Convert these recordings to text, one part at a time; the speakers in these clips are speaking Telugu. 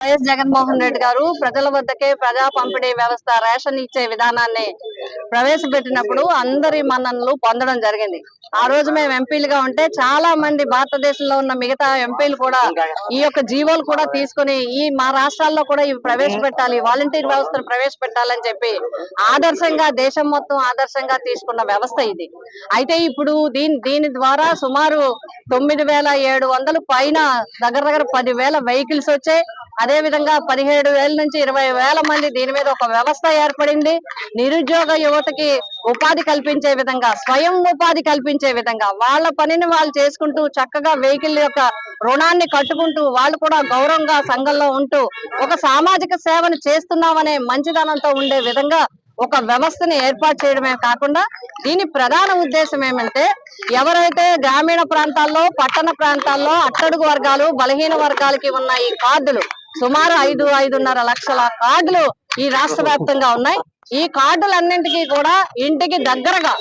వైఎస్ జగన్మోహన్ రెడ్డి గారు ప్రజల వద్దకే ప్రజా పంపిణీ వ్యవస్థ రేషన్ ఇచ్చే విధానాన్ని ప్రవేశపెట్టినప్పుడు అందరి మన్ననలు పొందడం జరిగింది. ఆ రోజు మేము ఎంపీలుగా ఉంటే చాలా మంది భారతదేశంలో ఉన్న మిగతా ఎంపీలు కూడా ఈ యొక్క జీవోలు కూడా తీసుకుని మా రాష్ట్రాల్లో కూడా ఇవి ప్రవేశపెట్టాలి, వాలంటీర్ వ్యవస్థను ప్రవేశపెట్టాలని చెప్పి ఆదర్శంగా దేశం మొత్తం ఆదర్శంగా తీసుకున్న వ్యవస్థ ఇది. అయితే ఇప్పుడు దీని ద్వారా సుమారు 9,700 పైన దగ్గర 10,000 వెహికల్స్ వచ్చాయి. అదే విధంగా 17,000 నుంచి 20,000 మంది దీని మీద ఒక వ్యవస్థ ఏర్పడింది. నిరుద్యోగ యువతకి ఉపాధి కల్పించే విధంగా, స్వయం ఉపాధి కల్పించే విధంగా వాళ్ళ పనిని వాళ్ళు చేసుకుంటూ చక్కగా వెహికల్ యొక్క రుణాన్ని కట్టుకుంటూ వాళ్ళు కూడా గౌరవంగా సంఘంలో ఉంటూ ఒక సామాజిక సేవను చేస్తున్నామనే మంచిదనంతో ఉండే విధంగా ఒక వ్యవస్థని ఏర్పాటు చేయడమే కాకుండా దీని ప్రధాన ఉద్దేశం ఏమంటే ఎవరైతే గ్రామీణ ప్రాంతాల్లో, పట్టణ ప్రాంతాల్లో అట్టడుగు వర్గాలు, బలహీన వర్గాలకి ఉన్న ఈ కార్డులు సుమారు 5.5 లక్షల కార్డులు ఈ రాష్ట్ర వ్యాప్తంగా ఉన్నాయి. ఈ కార్డులన్నింటికీ కూడా ఇంటికి దగ్గరగా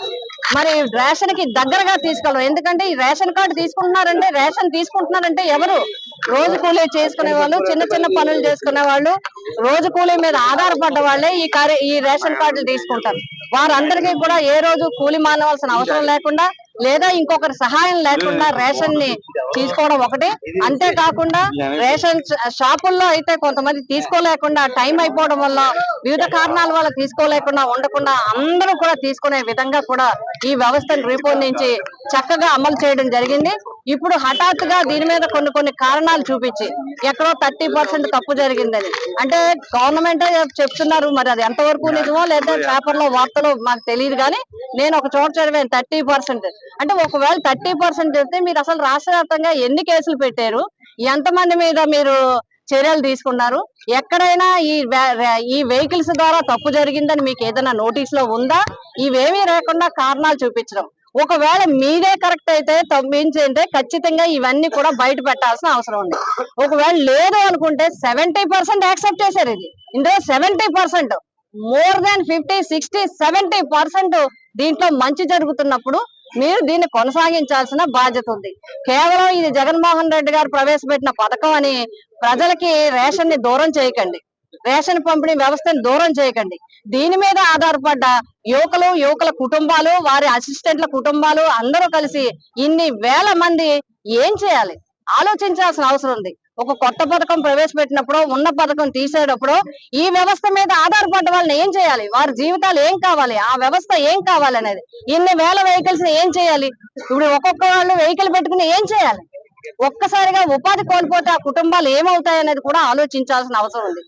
మరి రేషన్ కి దగ్గరగా తీసుకెళ్ళరు. ఎందుకంటే ఈ రేషన్ కార్డు తీసుకుంటున్నారంటే ఎవరు? రోజు కూలీ చేసుకునే వాళ్ళు, చిన్న చిన్న పనులు చేసుకునే వాళ్ళు, రోజు కూలీ మీద ఆధారపడ్డ వాళ్ళే ఈ రేషన్ కార్డులు తీసుకుంటారు. వారందరికీ కూడా ఏ రోజు కూలి మానవలసిన అవసరం లేకుండా లేదా ఇంకొకరి సహాయం లేకుండా రేషన్ ని తీసుకోవడం ఒకటి. అంతేకాకుండా రేషన్ షాపుల్లో అయితే కొంతమంది తీసుకోలేకుండా టైం అయిపోవడం వల్ల, వివిధ కారణాల వల్ల తీసుకోలేకుండా ఉండకుండా అందరూ కూడా తీసుకునే విధంగా కూడా ఈ వ్యవస్థను రూపొందించి చక్కగా అమలు చేయడం జరిగింది. ఇప్పుడు హఠాత్తుగా దీని మీద కొన్ని కారణాలు చూపించి ఎక్కడో 30% తప్పు జరిగిందని అంటే గవర్నమెంట్ చెప్తున్నారు. మరి అది ఎంతవరకు నిజమో లేదా పేపర్ లో వార్తలు మాకు తెలియదు, కానీ నేను ఒక చోట చదివాను 30%. అంటే ఒకవేళ 30% చెప్తే మీరు అసలు రాష్ట్ర వ్యాప్తంగా ఎన్ని కేసులు పెట్టారు, ఎంతమంది మీద మీరు చర్యలు తీసుకున్నారు, ఎక్కడైనా ఈ వెహికల్స్ ద్వారా తప్పు జరిగిందని మీకు ఏదైనా నోటీస్ లో ఉందా? ఇవేమీ లేకుండా కారణాలు చూపించడం. ఒకవేళ మీదే కరెక్ట్ అయితే తప్పించంటే ఖచ్చితంగా ఇవన్నీ కూడా బయట పెట్టాల్సిన అవసరం ఉంది. ఒకవేళ లేదు అనుకుంటే 70% యాక్సెప్ట్ చేశారు. ఇందులో 70% మోర్ దాన్ 50, 60, 70% దీంట్లో మంచి జరుగుతున్నప్పుడు మీరు దీన్ని కొనసాగించాల్సిన బాధ్యత ఉంది. కేవలం ఇది జగన్మోహన్ రెడ్డి గారు ప్రవేశపెట్టిన పథకం అని ప్రజలకి రేషన్ ని దూరం చేయకండి, రేషన్ పంపిణీ వ్యవస్థను దూరం చేయకండి. దీని మీద ఆధారపడ్డ యువకుల కుటుంబాలు, వారి అసిస్టెంట్ల కుటుంబాలు అందరూ కలిసి ఇన్ని వేల మంది ఏం చేయాలి ఆలోచించాల్సిన అవసరం ఉంది. ఒక కొత్త పథకం ప్రవేశపెట్టినప్పుడు, ఉన్న పథకం తీసేటప్పుడు ఈ వ్యవస్థ మీద ఆధారపడ్డ వాళ్ళని ఏం చేయాలి, వారి జీవితాలు ఏం కావాలి, ఆ వ్యవస్థ ఏం కావాలి అనేది, ఇన్ని వేల వెహికల్స్ ఏం చేయాలి, ఇప్పుడు ఒక్కొక్క వాళ్ళు వెహికల్ పెట్టుకుని ఏం చేయాలి, ఒక్కసారిగా ఉపాధి కోల్పోతే ఆ కుటుంబాలు ఏమవుతాయి అనేది కూడా ఆలోచించాల్సిన అవసరం ఉంది.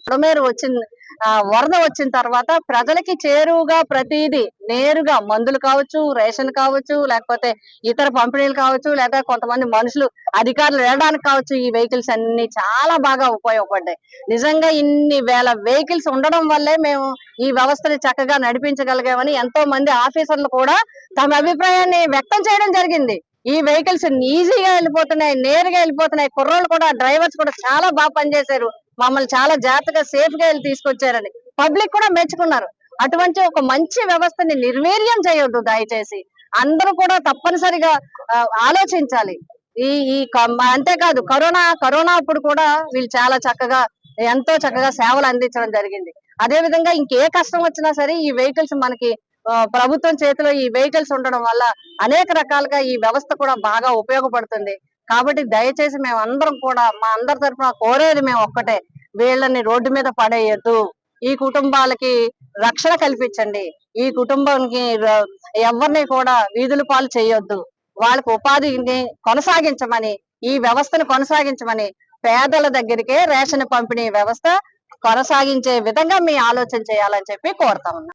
వరద వచ్చిన తర్వాత ప్రజలకి చేరువుగా ప్రతిదీ నేరుగా మందులు కావచ్చు, రేషన్ కావచ్చు, లేకపోతే ఇతర పంపిణీలు కావచ్చు, లేదా కొంతమంది మనుషులు అధికారులు వెళ్ళడానికి కావచ్చు, ఈ వెహికల్స్ అన్ని చాలా బాగా ఉపయోగపడ్డాయి. నిజంగా ఇన్ని వేల వెహికల్స్ ఉండడం వల్లే మేము ఈ వ్యవస్థని చక్కగా నడిపించగలిగామని ఎంతో మంది ఆఫీసర్లు కూడా తమ అభిప్రాయాన్ని వ్యక్తం చేయడం జరిగింది. ఈ వెహికల్స్ ఈజీగా వెళ్ళిపోతున్నాయి, నేరుగా వెళ్ళిపోతున్నాయి, కుర్రోళ్ళు కూడా, డ్రైవర్స్ కూడా చాలా బాగా పనిచేశారు, మమ్మల్ని చాలా జాగ్రత్తగా సేఫ్ గా వెళ్ళి తీసుకొచ్చారని పబ్లిక్ కూడా మెచ్చుకున్నారు. అటువంటి ఒక మంచి వ్యవస్థని నిర్వీర్యం చేయొద్దు దయచేసి. అందరూ కూడా తప్పనిసరిగా ఆలోచించాలి. అంతేకాదు కరోనా అప్పుడు కూడా వీళ్ళు చాలా ఎంతో చక్కగా సేవలు అందించడం జరిగింది. అదే విధంగా ఇంకే కష్టం వచ్చినా సరే ఈ వెహికల్స్ మనకి ప్రభుత్వం చేతిలో ఈ వెహికల్స్ ఉండడం వల్ల అనేక రకాలుగా ఈ వ్యవస్థ కూడా బాగా ఉపయోగపడుతుంది. కాబట్టి దయచేసి మేము అందరం కూడా మా అందరి తరఫున కోరేది మేము ఒక్కటే, వీళ్ళని రోడ్డు మీద పడేయద్దు, ఈ కుటుంబాలకి రక్షణ కల్పించండి, ఈ కుటుంబానికి ఎవరిని కూడా వీధుల పాలు చేయొద్దు, వాళ్ళకి ఉపాధిని కొనసాగించమని, ఈ వ్యవస్థను కొనసాగించమని, పేదల దగ్గరికే రేషన్ పంపిణీ వ్యవస్థ కొనసాగించే విధంగా మీ ఆలోచన చేయాలని చెప్పి కోరుతా ఉన్నా.